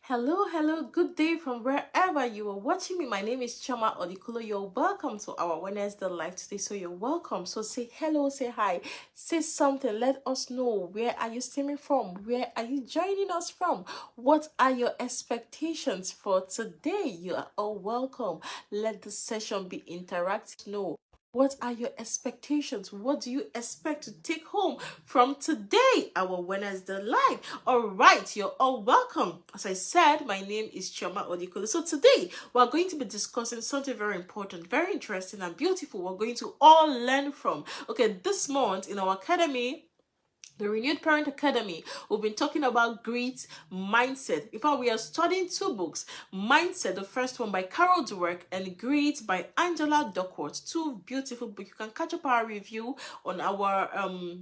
Hello, good day from wherever you are watching me. My name is Chama Odikulo. You're welcome to our Wednesday live today. So you're welcome. So say hello, say hi, say something. Let us know, where are you streaming from? Where are you joining us from? What are your expectations for today? You are all welcome. Let the session be interactive. No. What are your expectations? What do you expect to take home from today, our Wednesday live? All right, you're all welcome. As I said, my name is Chioma Odikolo. So today, we're going to be discussing something very important, very interesting, and beautiful. We're going to all learn from. Okay, this month in our academy, the Renewed Parent Academy, we've been talking about grit mindset. In fact, we are studying two books. Mindset, the first one by Carol Dweck, and Grit by Angela Duckworth. Two beautiful books. You can catch up our review on our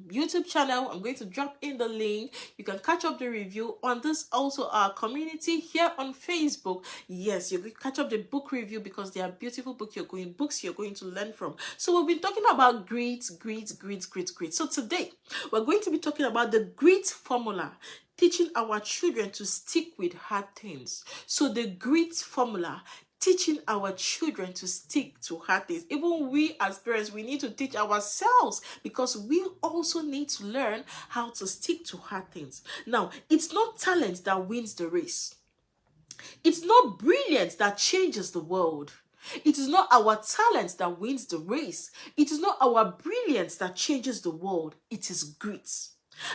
YouTube channel. I'm going to drop in the link. You can catch up the review on this also our community here on Facebook. Yes, you can catch up the book review because they are beautiful books you're going to learn from. So we've been talking about grit. So today we're going to be talking about the grit formula, teaching our children to stick with hard things. So the grit formula, teaching our children to stick to hard things. Even we as parents, we need to teach ourselves because we also need to learn how to stick to hard things. Now, it's not talent that wins the race. It's not brilliance that changes the world. It is not our talent that wins the race. It is not our brilliance that changes the world. It is grit.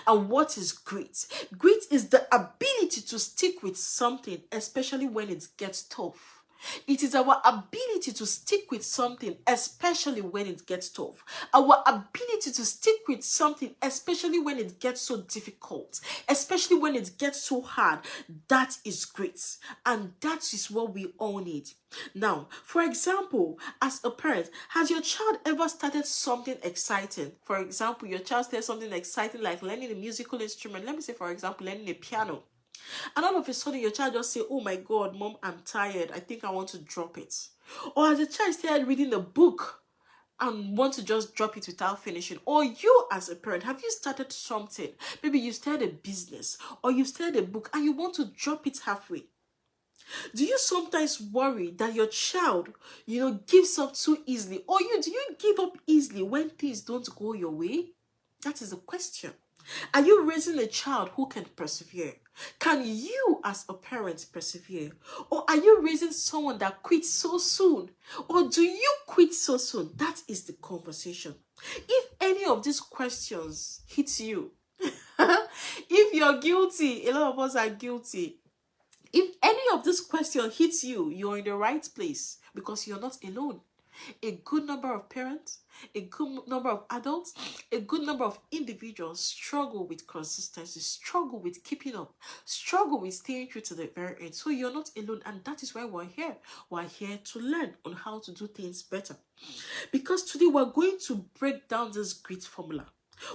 And what is grit? Grit is the ability to stick with something, especially when it gets tough. It is our ability to stick with something, especially when it gets tough. Our ability to stick with something, especially when it gets so difficult, especially when it gets so hard. That is grit. And that is what we all need. Now, for example, as a parent, has your child ever started something exciting? For example, your child started something exciting like learning a musical instrument. Let me say, for example, learning a piano. And all of a sudden, your child just say, oh my God, mom, I'm tired. I think I want to drop it. Or as a child started reading a book and want to just drop it without finishing. Or you as a parent, have you started something? Maybe you started a business or you started a book and you want to drop it halfway. Do you sometimes worry that your child, gives up too easily? Or do you give up easily when things don't go your way? That is the question. Are you raising a child who can persevere? Can you as a parent persevere? Or are you raising someone that quits so soon? Or do you quit so soon? That is the conversation. If any of these questions hits you, if you're guilty, a lot of us are guilty. If any of this question hits you, you're in the right place because you're not alone. A good number of parents, a good number of adults, a good number of individuals struggle with consistency, struggle with keeping up, struggle with staying true to the very end. So you're not alone, and that is why we're here. We're here to learn on how to do things better. Because today we're going to break down this grit formula.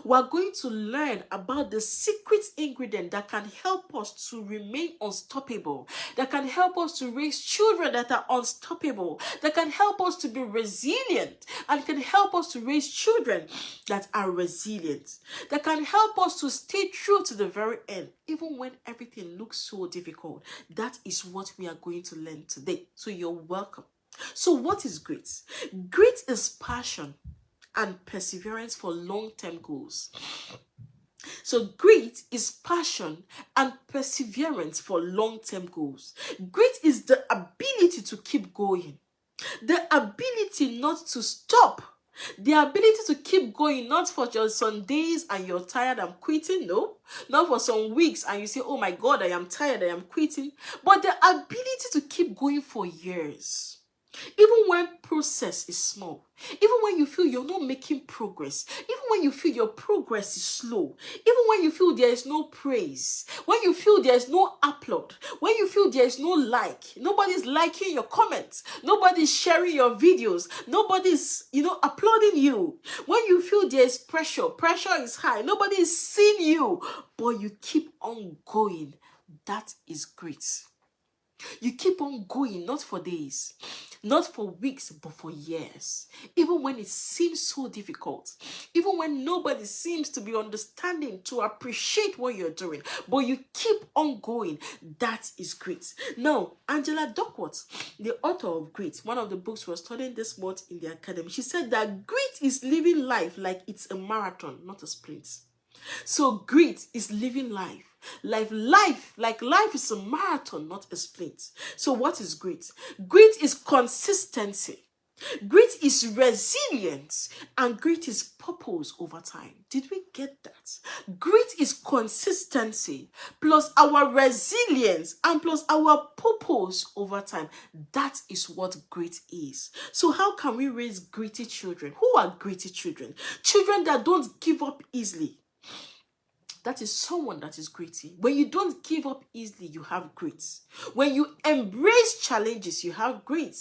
We're going to learn about the secret ingredient that can help us to remain unstoppable, that can help us to raise children that are unstoppable, that can help us to be resilient, and can help us to raise children that are resilient, that can help us to stay true to the very end, even when everything looks so difficult. That is what we are going to learn today. So you're welcome. So what is grit? Grit is passion and perseverance for long-term goals. So grit is passion and perseverance for long-term goals. Grit is the ability to keep going, the ability not to stop, the ability to keep going, not for just some days and you're tired, I'm quitting. No, not for some weeks and you say, oh my God, I am tired, I am quitting. But the ability to keep going for years. Even when process is small, even when you feel you're not making progress, even when you feel your progress is slow, even when you feel there is no praise, when you feel there is no upload, when you feel there is no like, nobody's liking your comments, nobody's sharing your videos, nobody's, applauding you, when you feel there is pressure is high, nobody is seeing you, but you keep on going, that is grit. You keep on going, not for days, not for weeks, but for years. Even when it seems so difficult, even when nobody seems to be understanding to appreciate what you're doing, but you keep on going. That is great. Now, Angela Duckworth, the author of Grit, one of the books we're studying this month in the academy, she said that grit is living life like it's a marathon, not a sprint. So grit is living life. Life is a marathon, not a sprint. So what is grit? Grit is consistency. Grit is resilience, and grit is purpose over time. Did we get that? Grit is consistency plus our resilience and plus our purpose over time. That is what grit is. So how can we raise gritty children? Who are gritty children? Children that don't give up easily. That is someone that is gritty. When you don't give up easily, you have grit. When you embrace challenges, you have grit.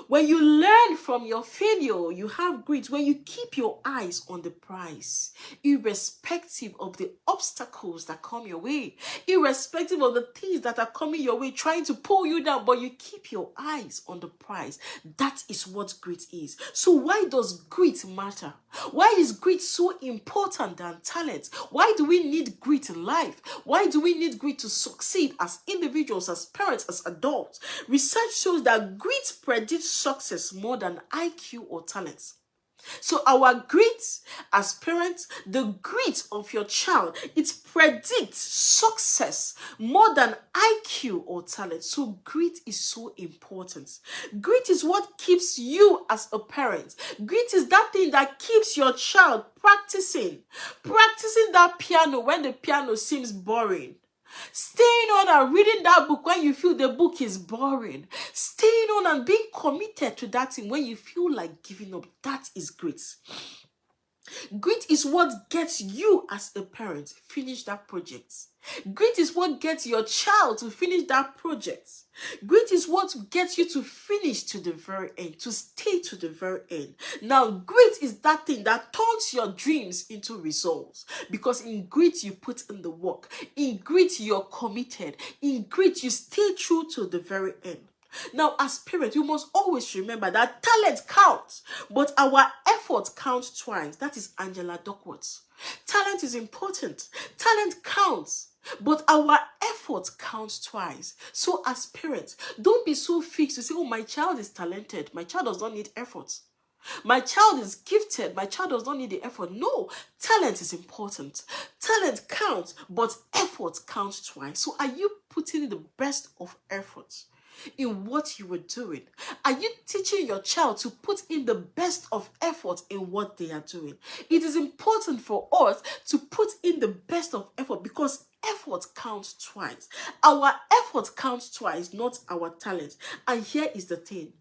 When you learn from your failure, you have grit. When you keep your eyes on the prize, irrespective of the obstacles that come your way, irrespective of the things that are coming your way, trying to pull you down, but you keep your eyes on the prize. That is what grit is. So why does grit matter? Why is grit so important than talent? Why do we need grit in life? Why do we need grit to succeed as individuals, as parents, as adults? Research shows that grit predicts success more than IQ or talent. So our grit as parents, the grit of your child, it predicts success more than IQ or talent. So grit is so important. Grit is what keeps you as a parent. Grit is that thing that keeps your child practicing that piano when the piano seems boring. Staying on and reading that book when you feel the book is boring. Staying on and being committed to that thing when you feel like giving up. That is grit. Grit is what gets you as a parent finish that project. Grit is what gets your child to finish that project. Grit is what gets you to finish to the very end, to stay to the very end. Now, grit is that thing that turns your dreams into results. Because in grit, you put in the work. In grit, you're committed. In grit, you stay true to the very end. Now, as parents, you must always remember that talent counts, but our effort counts twice. That is Angela Duckworth. Talent is important. Talent counts, but our effort counts twice. So as parents, don't be so fixed to say, oh, my child is talented. My child does not need effort. My child is gifted. My child does not need the effort. No, talent is important. Talent counts, but effort counts twice. So are you putting the best of effort in what you were doing? Are you teaching your child to put in the best of effort in what they are doing? It is important for us to put in the best of effort because effort counts twice. Our effort counts twice, not our talent. And here is the thing.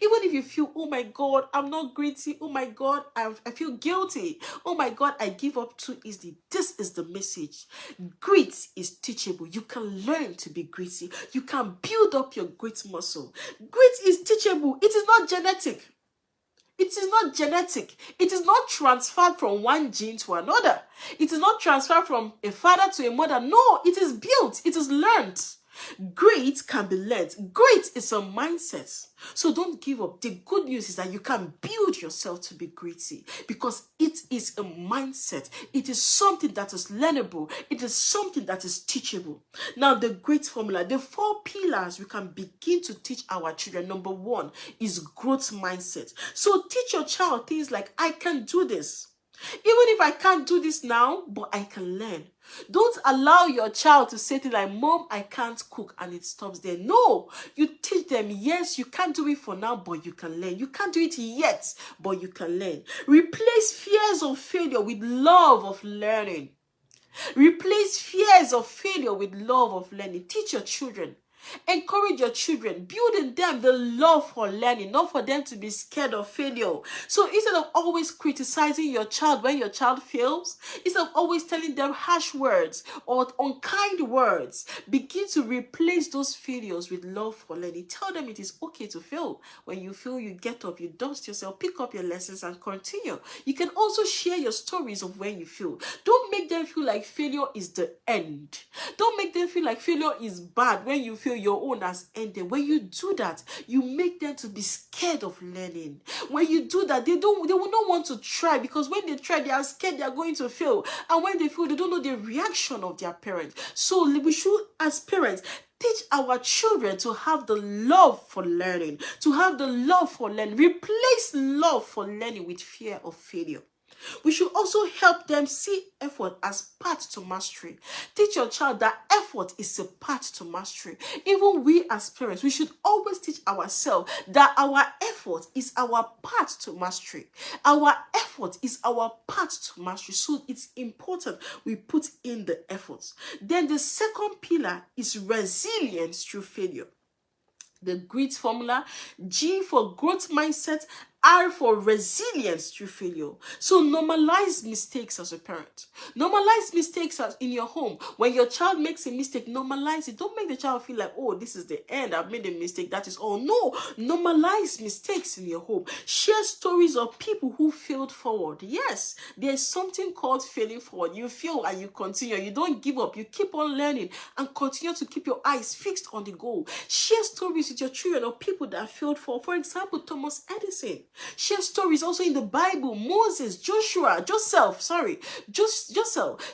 Even if you feel, oh my God, I'm not gritty. Oh my God, I feel guilty. Oh my God, I give up too easily. This is the message. Grit is teachable. You can learn to be gritty. You can build up your grit muscle. Grit is teachable. It is not genetic. It is not genetic. It is not transferred from one gene to another. It is not transferred from a father to a mother. No, it is built. It is learned. Grit can be learned. Grit is a mindset. So don't give up. The good news is that you can build yourself to be gritty because it is a mindset. It is something that is learnable. It is something that is teachable. Now, the grit formula, the 4 pillars we can begin to teach our children. Number 1 is growth mindset. So teach your child things like, I can do this. Even if I can't do this now, but I can learn. Don't allow your child to say things like, Mom, I can't cook, and it stops there. No, you teach them, yes, you can't do it for now, but you can learn. You can't do it yet, but you can learn. Replace fears of failure with love of learning. Replace fears of failure with love of learning. Teach your children. Encourage your children, build in them the love for learning, not for them to be scared of failure. So instead of always criticizing your child when your child fails, instead of always telling them harsh words or unkind words, begin to replace those failures with love for learning. Tell them it is okay to fail. When you fail, you get up, you dust yourself, pick up your lessons and continue. You can also share your stories of when you fail. Don't make them feel like failure is the end. Don't make them feel like failure is bad when you fail. feel your own has ended. When you do that, you make them to be scared of learning. When you do that, they will not want to try, because when they try, they are scared they are going to fail. And when they fail, they don't know the reaction of their parents. So we should, as parents, teach our children to have the love for learning, to have the love for learning. Replace love for learning with fear of failure. We should also help them see effort as part to mastery. Teach your child that effort is a part to mastery. Even we as parents, we should always teach ourselves that our effort is our part to mastery. Our effort is our part to mastery. So it's important we put in the efforts. Then the second pillar is resilience through failure. The GRIT formula: G for growth mindset, R for resilience through failure. So normalize mistakes as a parent. Normalize mistakes in your home. When your child makes a mistake, normalize it. Don't make the child feel like, oh, this is the end, I've made a mistake, that is all. No, normalize mistakes in your home. Share stories of people who failed forward. Yes, there's something called failing forward. You fail and you continue. You don't give up. You keep on learning and continue to keep your eyes fixed on the goal. Share stories with your children of people that failed forward. For example, Thomas Edison. Share stories also in the Bible. Moses, Joseph.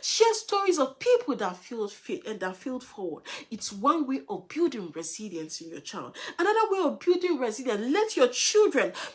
Share stories of people that failed forward. It's one way of building resilience in your child. Another way of building resilience: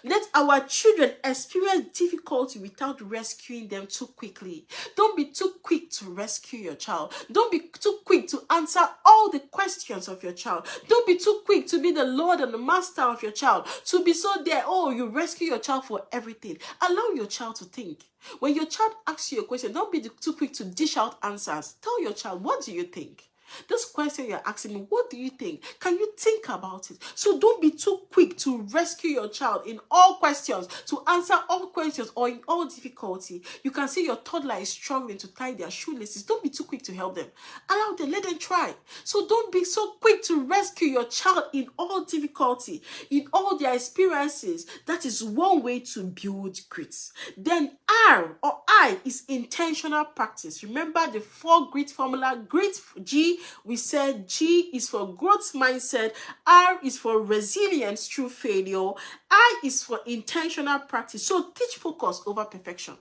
let our children experience difficulty without rescuing them too quickly. Don't be too quick to rescue your child. Don't be too quick to answer all the questions of your child. Don't be too quick to be the Lord and the master of your child. To be so there, oh, you rescue your child for everything. Allow your child to think. When your child asks you a question, don't be too quick to dish out answers. Tell your child, what do you think? This question you're asking me, what do you think? Can you think about it? So don't be too quick to rescue your child in all questions, to answer all questions or in all difficulty. You can see your toddler is struggling to tie their shoelaces. Don't be too quick to help them. Allow them, let them try. So don't be so quick to rescue your child in all difficulty, in all their experiences. That is one way to build grit. Then R or I is intentional practice. Remember the 4 grit formula. Grit, G, we said G is for growth mindset, R is for resilience through failure, I is for intentional practice. So teach focus over perfection.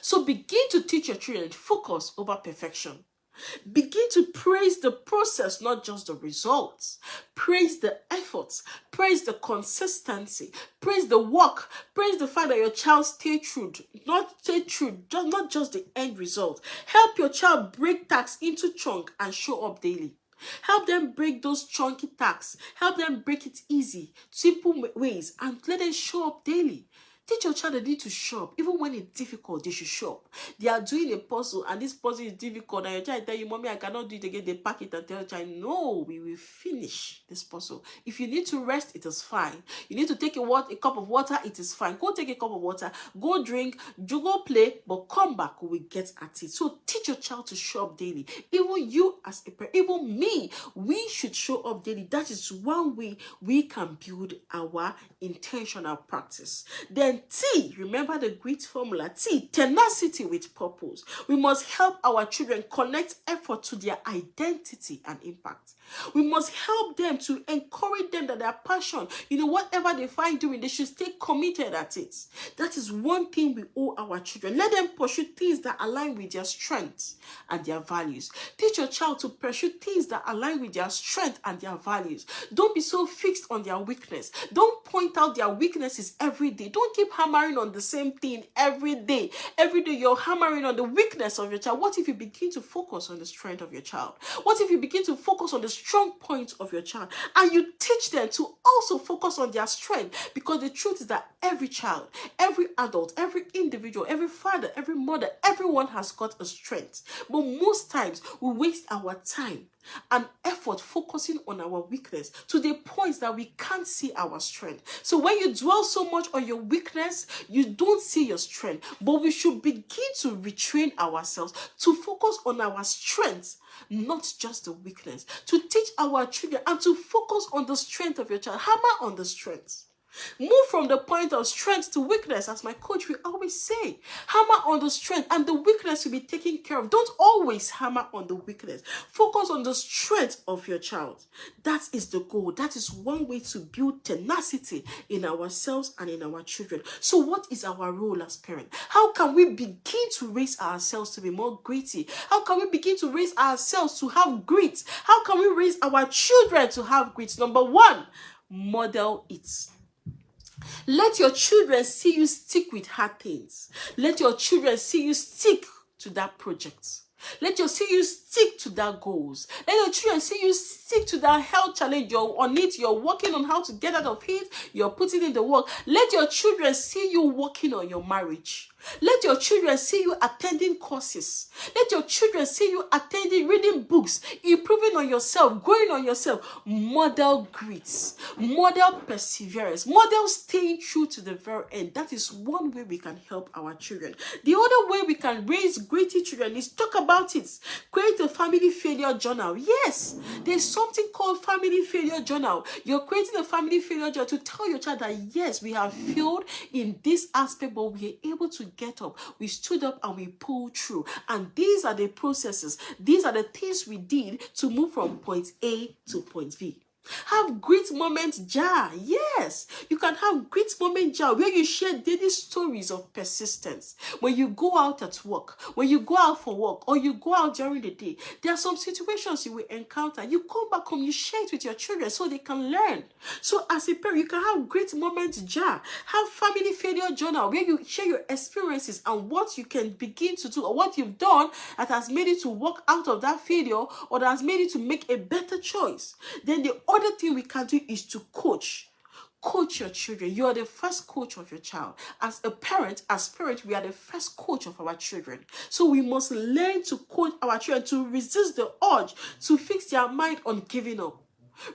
So begin to teach your children focus over perfection. Begin to praise the process, not just the results. Praise the efforts. Praise the consistency. Praise the work. Praise the fact that your child stay true. Not just the end result. Help your child break tasks into chunks and show up daily. Help them break those chunky tasks. Help them break it easy, simple ways, and let them show up daily. Teach your child they need to show up. Even when it's difficult, they should show up. They are doing a puzzle and this puzzle is difficult and your child tell you, Mommy, I cannot do it again. They pack it and tell your child, no, we will finish this puzzle. If you need to rest, it is fine. You need to take a cup of water, it is fine. Go take a cup of water, go drink, go play, but come back, we will get at it. So teach your child to show up daily. Even you as a parent, even me, we should show up daily. That is one way we can build our intentional practice. Then T, remember the GRIT formula. T, tenacity with purpose. We must help our children connect effort to their identity and impact. We must help them to encourage them that their passion, whatever they find doing, they should stay committed at it. That is one thing we owe our children. Let them pursue things that align with their strengths and their values. Teach your child to pursue things that align with their strength and their values. Don't be so fixed on their weakness. Don't point out their weaknesses every day. Don't keep hammering on the same thing every day. Every day you're hammering on the weakness of your child. What if you begin to focus on the strength of your child? What if you begin to focus on the strong points of your child and you teach them to also focus on their strength? Because the truth is that every child, every adult, every individual, every father, every mother, everyone has got a strength. But most times we waste our time and effort focusing on our weakness to the point that we can't see our strength. So when you dwell so much on your weakness, you don't see your strength. But we should begin to retrain ourselves to focus on our strengths, not just the weakness. To teach our children and to focus on the strength of your child. Hammer on the strengths. Move from the point of strength to weakness, as my coach will always say. Hammer on the strength, and the weakness will be taken care of. Don't always hammer on the weakness. Focus on the strength of your child. That is the goal. That is one way to build tenacity in ourselves and in our children. So what is our role as parents? How can we begin to raise ourselves to be more gritty? How can we begin to raise ourselves to have grit? How can we raise our children to have grit? Number one, model it. Let your children see you stick with hard things. Let your children see you stick to that project. Let your see you stick to that goals. Let your children see you stick to that health challenge. You're on it. You're working on how to get out of it. You're putting in the work. Let your children see you working on your marriage. Let your children see you attending courses. Let your children see you attending, reading books, improving on yourself, growing on yourself. Model grit, model perseverance, model staying true to the very end. That is one way we can help our children. The other way we can raise gritty children is talk about it. Create a family failure journal. Yes, there's something called family failure journal. You're creating a family failure journal to tell your child that yes, we have failed in this aspect, but we are able to get up. We stood up and we pulled through. And these are the processes. These are the things we did to move from point A to point B. Have great moments jar. Yes, you can have great moment jar where you share daily stories of persistence. When you go out at work, when you go out for work, or you go out during the day, there are some situations you will encounter. You come back home, you share it with your children so they can learn. So as a parent, you can have great moments jar. Have family failure journal where you share your experiences and what you can begin to do or what you've done that has made you to walk out of that failure or that has made you to make a better choice. Then the other thing we can do is to coach your children. You are the first coach of your child. As parent, we are the first coach of our children. So we must learn to coach our children to resist the urge to fix their mind on giving up.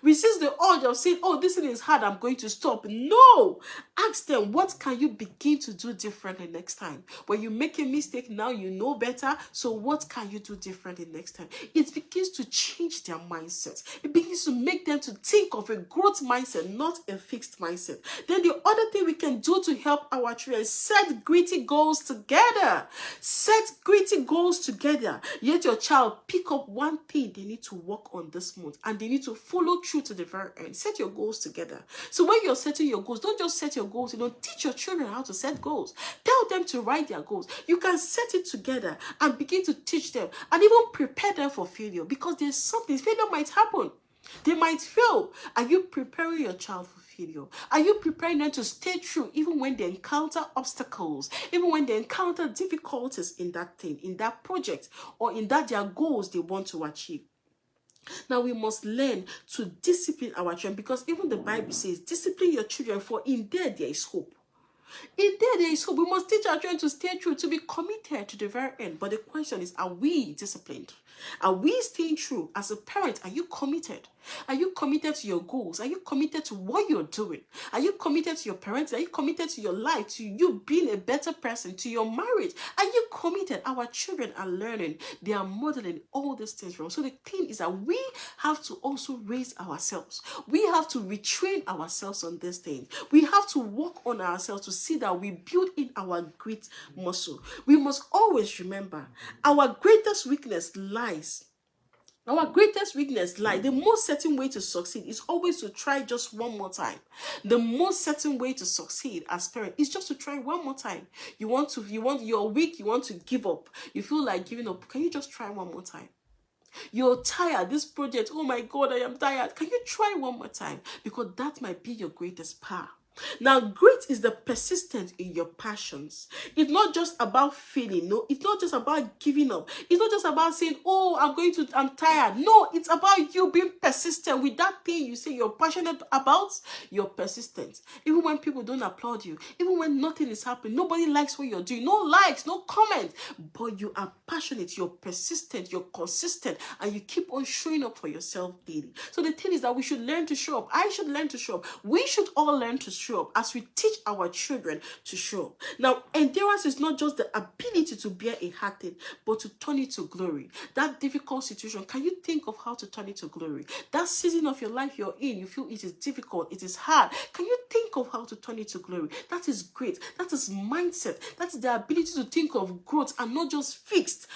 Resist the urge of saying, oh, this thing is hard, I'm going to stop. No! Ask them, what can you begin to do differently next time? When you make a mistake, now you know better, so what can you do differently next time? It begins to change their mindset. It begins to make them to think of a growth mindset, not a fixed mindset. Then the other thing we can do to help our children is set gritty goals together. Set gritty goals together. Let your child pick up one thing they need to work on this month, and they need to follow through to the very end. Set your goals together. So when you're setting your goals, don't just set your goals, teach your children how to set goals. Tell them to write their goals. You can set it together and begin to teach them and even prepare them for failure, because there's something, failure might happen. They might fail. Are you preparing your child for failure? Are you preparing them to stay true even when they encounter obstacles, even when they encounter difficulties in that thing, in that project, or in that their goals they want to achieve? Now we must learn to discipline our children, because even the Bible says, discipline your children, for in there is hope. In there is hope. We must teach our children to stay true, to be committed to the very end. But the question is, are we disciplined? Are we staying true? As a parent, are you committed? Are you committed to your goals? Are you committed to what you're doing? Are you committed to your parents? Are you committed to your life, to you being a better person, to your marriage? Are you committed? Our children are learning. They are modeling all these things from. So the thing is that we have to also raise ourselves. We have to retrain ourselves on these things. We have to work on ourselves to see that we build in our grit muscle. We must always remember our greatest weakness lies. The most certain way to succeed is always to try just one more time. The most certain way to succeed as parent is just to try one more time. You're weak, you want to give up. You feel like giving up. Can you just try one more time? You're tired, this project, oh my God, I am tired. Can you try one more time? Because that might be your greatest power. Now, grit is the persistence in your passions. It's not just about failing. No, it's not just about giving up. It's not just about saying, oh, I'm tired. No, it's about you being persistent with that thing you say you're passionate about. You're persistent. Even when people don't applaud you, even when nothing is happening, nobody likes what you're doing, no likes, no comments, but you are passionate, you're persistent, you're consistent, and you keep on showing up for yourself daily. So the thing is that we should learn to show up. I should learn to show up. We should all learn to show show up, as we teach our children to show up. Now, endurance is not just the ability to bear a hard thing, but to turn it to glory. That difficult situation, can you think of how to turn it to glory? That season of your life you're in, you feel it is difficult, it is hard. Can you think of how to turn it to glory? That is great. That is mindset. That is the ability to think of growth and not just fixed,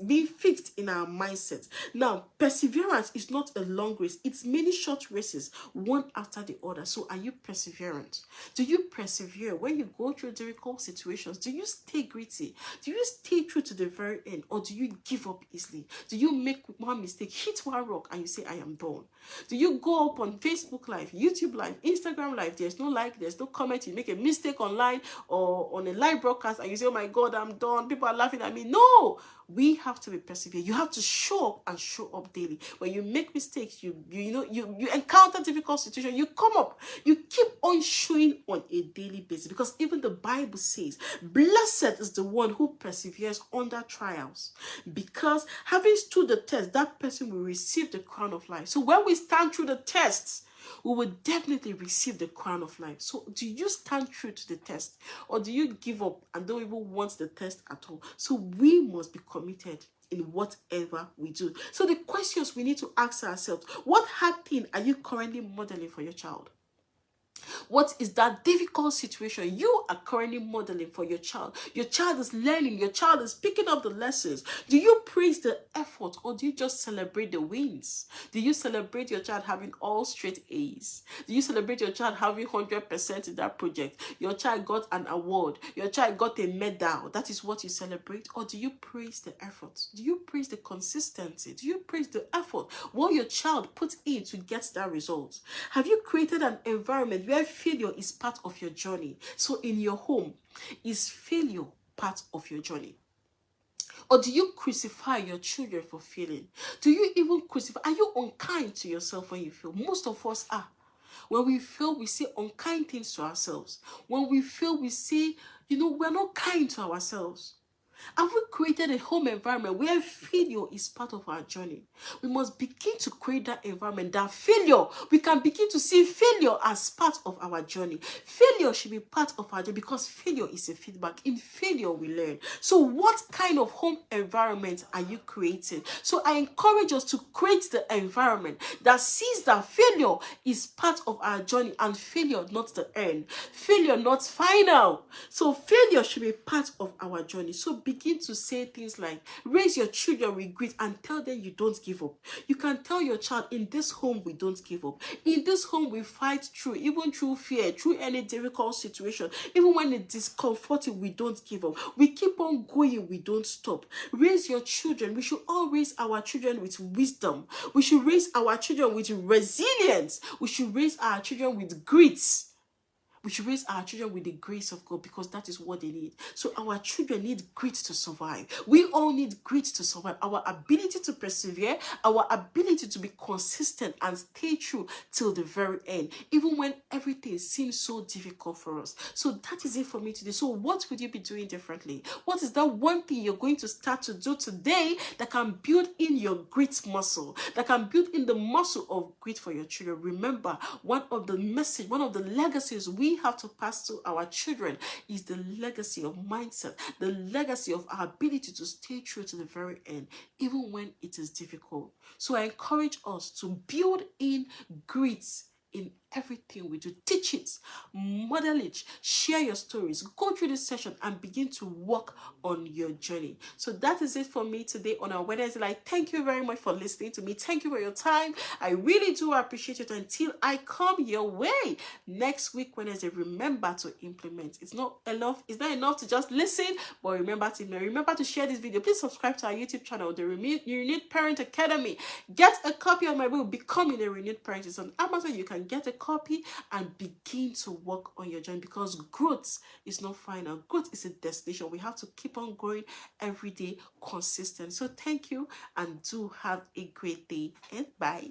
being fixed in our mindset. Now, perseverance is not a long race. It's many short races, one after the other. So are you perseverant? Do you persevere when you go through difficult situations? Do you stay gritty? Do you stay true to the very end? Or do you give up easily? Do you make one mistake, hit one rock, and you say, I am done? Do you go up on Facebook Live, YouTube Live, Instagram Live, there's no like, there's no comment, you make a mistake online or on a live broadcast, and you say, oh my God, I'm done, people are laughing at me? No! We have to be perseverant. You have to show up and show up daily. When you make mistakes, you encounter difficult situations, you come up, you keep on showing on a daily basis, because even the Bible says, blessed is the one who perseveres under trials, because having stood the test, that person will receive the crown of life. So when we stand through the tests, we will definitely receive the crown of life. So do you stand true to the test, or do you give up and don't even want the test at all? So we must be committed in whatever we do. So the questions we need to ask ourselves: what hard thing are you currently modeling for your child? What is that difficult situation you are currently modeling for your child? Your child is learning. Your child is picking up the lessons. Do you praise the effort, or do you just celebrate the wins? Do you celebrate your child having all straight A's? Do you celebrate your child having 100% in that project? Your child got an award. Your child got a medal. That is what you celebrate? Or do you praise the effort? Do you praise the consistency? Do you praise the effort? What your child put in to get that result? Have you created an environment where failure is part of your journey? So in your home, is failure part of your journey? Or do you crucify your children for failing? Do you even crucify? Are you unkind to yourself when you fail? Most of us are. When we fail, we say unkind things to ourselves. When we fail, we say, we're not kind to ourselves. Have we created a home environment where failure is part of our journey? We must begin to create that environment, that failure, we can begin to see failure as part of our journey. Failure should be part of our journey, because failure is a feedback. In failure, we learn. So what kind of home environment are you creating? So I encourage us to create the environment that sees that failure is part of our journey, and failure not the end. Failure not final. So failure should be part of our journey. So begin to say things like, raise your children with grit and tell them you don't give up. You can tell your child, in this home we don't give up. In this home we fight through, even through fear, through any difficult situation. Even when it's discomforting, we don't give up. We keep on going, we don't stop. Raise your children. We should all raise our children with wisdom. We should raise our children with resilience. We should raise our children with grit. We should raise our children with the grace of God, because that is what they need. So our children need grit to survive. We all need grit to survive. Our ability to persevere, our ability to be consistent and stay true till the very end, even when everything seems so difficult for us. So that is it for me today. So what would you be doing differently? What is that one thing you're going to start to do today that can build in your grit muscle, that can build in the muscle of grit for your children? Remember, one of the legacies we have to pass to our children is the legacy of mindset, the legacy of our ability to stay true to the very end, even when it is difficult. So I encourage us to build in grit in everything we do. Teach it, model it, share your stories, go through this session and begin to work on your journey. So that is it for me today on our Wednesday. Thank you very much for listening to me. Thank you for your time. I really do appreciate it. Until I come your way next week Wednesday, remember to implement. It's not enough to just listen, but remember to share this video. Please subscribe to our YouTube channel, the Renewed Parent Academy. Get a copy of my book, Becoming a Renewed Parent. It's on Amazon. You can get a copy and begin to work on your journey, because growth is not final. Growth is a destination. We have to keep on growing every day, consistent. So thank you, and do have a great day, and bye.